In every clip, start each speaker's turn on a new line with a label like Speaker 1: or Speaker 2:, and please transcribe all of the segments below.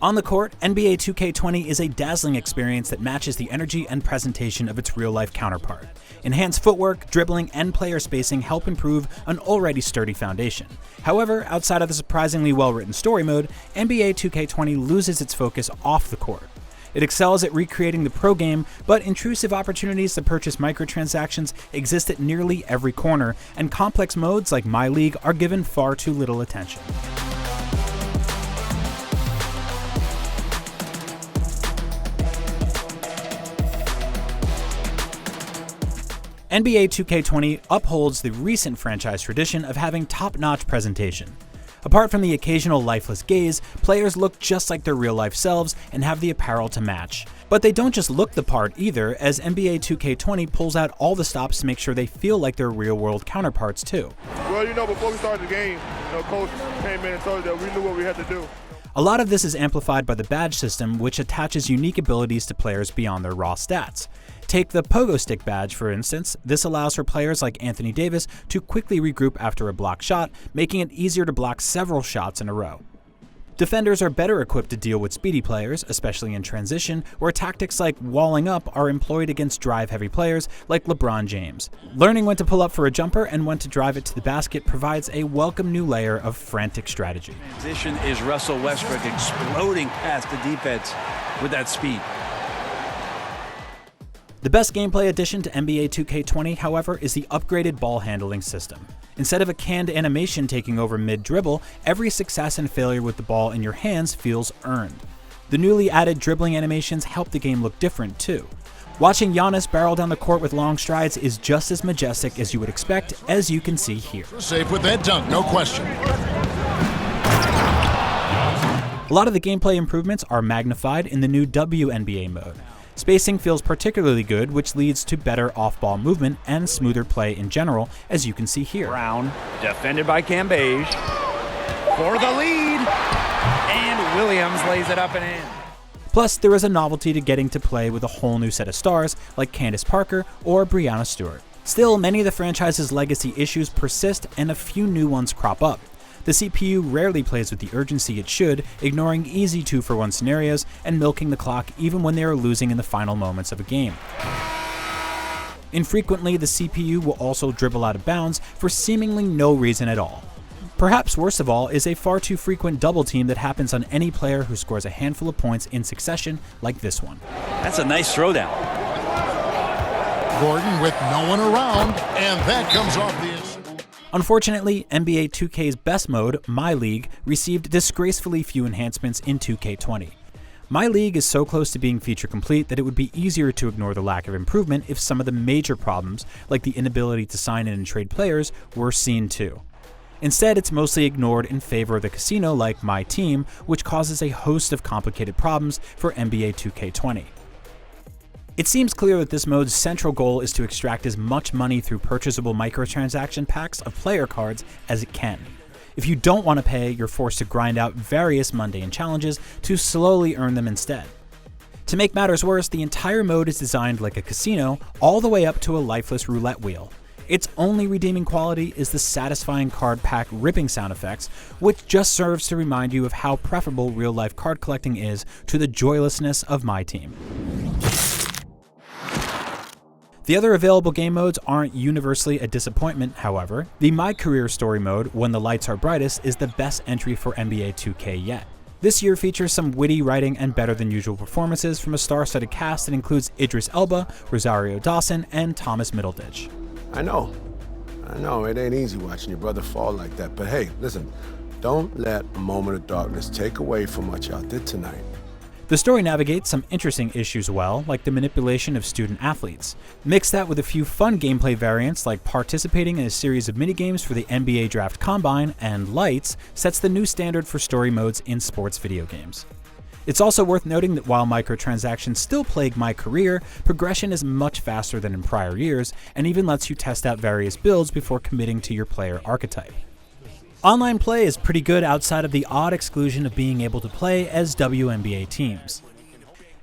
Speaker 1: On the court, NBA 2K20 is a dazzling experience that matches the energy and presentation of its real-life counterpart. Enhanced footwork, dribbling, and player spacing help improve an already sturdy foundation. However, outside of the surprisingly well-written story mode, NBA 2K20 loses its focus off the court. It excels at recreating the pro game, but intrusive opportunities to purchase microtransactions exist at nearly every corner, and complex modes like My League are given far too little attention. NBA 2K20 upholds the recent franchise tradition of having top-notch presentation. Apart from the occasional lifeless gaze, players look just like their real-life selves and have the apparel to match. But they don't just look the part either, as NBA 2K20 pulls out all the stops to make sure they feel like their real-world counterparts too.
Speaker 2: Well, before we started the game, coach came in and told us that we knew what we had to do.
Speaker 1: A lot of this is amplified by the badge system, which attaches unique abilities to players beyond their raw stats. Take the pogo stick badge, for instance. This allows for players like Anthony Davis to quickly regroup after a blocked shot, making it easier to block several shots in a row. Defenders are better equipped to deal with speedy players, especially in transition, where tactics like walling up are employed against drive-heavy players like LeBron James. Learning when to pull up for a jumper and when to drive it to the basket provides a welcome new layer of frantic strategy.
Speaker 3: Transition is Russell Westbrook exploding past the defense with that speed.
Speaker 1: The best gameplay addition to NBA 2K20, however, is the upgraded ball handling system. Instead of a canned animation taking over mid-dribble, every success and failure with the ball in your hands feels earned. The newly added dribbling animations help the game look different too. Watching Giannis barrel down the court with long strides is just as majestic as you would expect, as you can see here.
Speaker 4: Safe with that dunk, no question.
Speaker 1: A lot of the gameplay improvements are magnified in the new WNBA mode. Spacing feels particularly good, which leads to better off-ball movement and smoother play in general, as you can see here.
Speaker 3: Brown, defended by Cambage, for the lead, and Williams lays it up and in.
Speaker 1: Plus, there is a novelty to getting to play with a whole new set of stars, like Candace Parker or Breanna Stewart. Still, many of the franchise's legacy issues persist, and a few new ones crop up. The CPU rarely plays with the urgency it should, ignoring easy 2-for-1 scenarios and milking the clock even when they are losing in the final moments of a game. Infrequently, the CPU will also dribble out of bounds for seemingly no reason at all. Perhaps worst of all is a far too frequent double team that happens on any player who scores a handful of points in succession, like this one.
Speaker 3: That's a nice throwdown.
Speaker 4: Gordon with no one around, and that comes off the inside.
Speaker 1: Unfortunately, NBA 2K's best mode, My League, received disgracefully few enhancements in 2K20. My League is so close to being feature complete that it would be easier to ignore the lack of improvement if some of the major problems, like the inability to sign in and trade players, were seen too. Instead, it's mostly ignored in favor of the casino like My Team, which causes a host of complicated problems for NBA 2K20. It seems clear that this mode's central goal is to extract as much money through purchasable microtransaction packs of player cards as it can. If you don't want to pay, you're forced to grind out various mundane challenges to slowly earn them instead. To make matters worse, the entire mode is designed like a casino, all the way up to a lifeless roulette wheel. Its only redeeming quality is the satisfying card pack ripping sound effects, which just serves to remind you of how preferable real-life card collecting is to the joylessness of My Team. The other available game modes aren't universally a disappointment, however. The My Career story mode, When the Lights Are Brightest, is the best entry for NBA 2K yet. This year features some witty writing and better than usual performances from a star-studded cast that includes Idris Elba, Rosario Dawson, and Thomas Middleditch.
Speaker 5: I know, it ain't easy watching your brother fall like that, but hey, listen, don't let a moment of darkness take away from what y'all did tonight.
Speaker 1: The story navigates some interesting issues well, like the manipulation of student athletes. Mix that with a few fun gameplay variants like participating in a series of minigames for the NBA Draft Combine, and Lights sets the new standard for story modes in sports video games. It's also worth noting that while microtransactions still plague My Career, progression is much faster than in prior years, and even lets you test out various builds before committing to your player archetype. Online play is pretty good outside of the odd exclusion of being able to play as WNBA teams.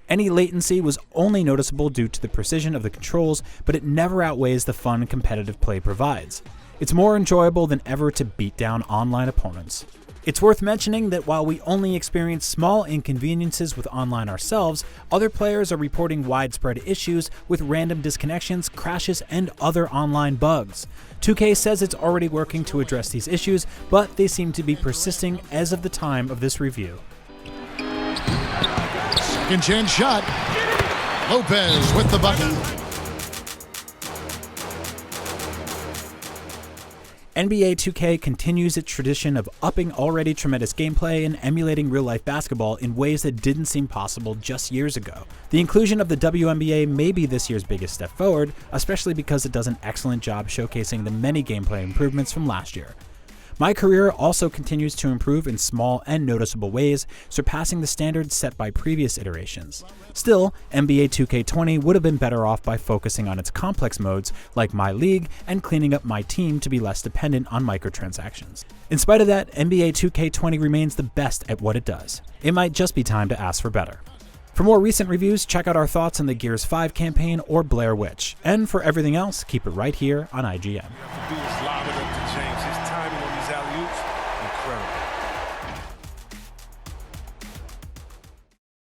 Speaker 1: Any latency was only noticeable due to the precision of the controls, but it never outweighs the fun competitive play provides. It's more enjoyable than ever to beat down online opponents. It's worth mentioning that while we only experience small inconveniences with online ourselves, other players are reporting widespread issues with random disconnections, crashes, and other online bugs. 2K says it's already working to address these issues, but they seem to be persisting as of the time of this review.
Speaker 4: Second chance shot. Lopez with the bucket.
Speaker 1: NBA 2K continues its tradition of upping already tremendous gameplay and emulating real-life basketball in ways that didn't seem possible just years ago. The inclusion of the WNBA may be this year's biggest step forward, especially because it does an excellent job showcasing the many gameplay improvements from last year. My career also continues to improve in small and noticeable ways, surpassing the standards set by previous iterations. Still, NBA 2K20 would have been better off by focusing on its complex modes like My League and cleaning up My Team to be less dependent on microtransactions. In spite of that, NBA 2K20 remains the best at what it does. It might just be time to ask for better. For more recent reviews, check out our thoughts on the Gears 5 campaign or Blair Witch. And for everything else, keep it right here on IGN.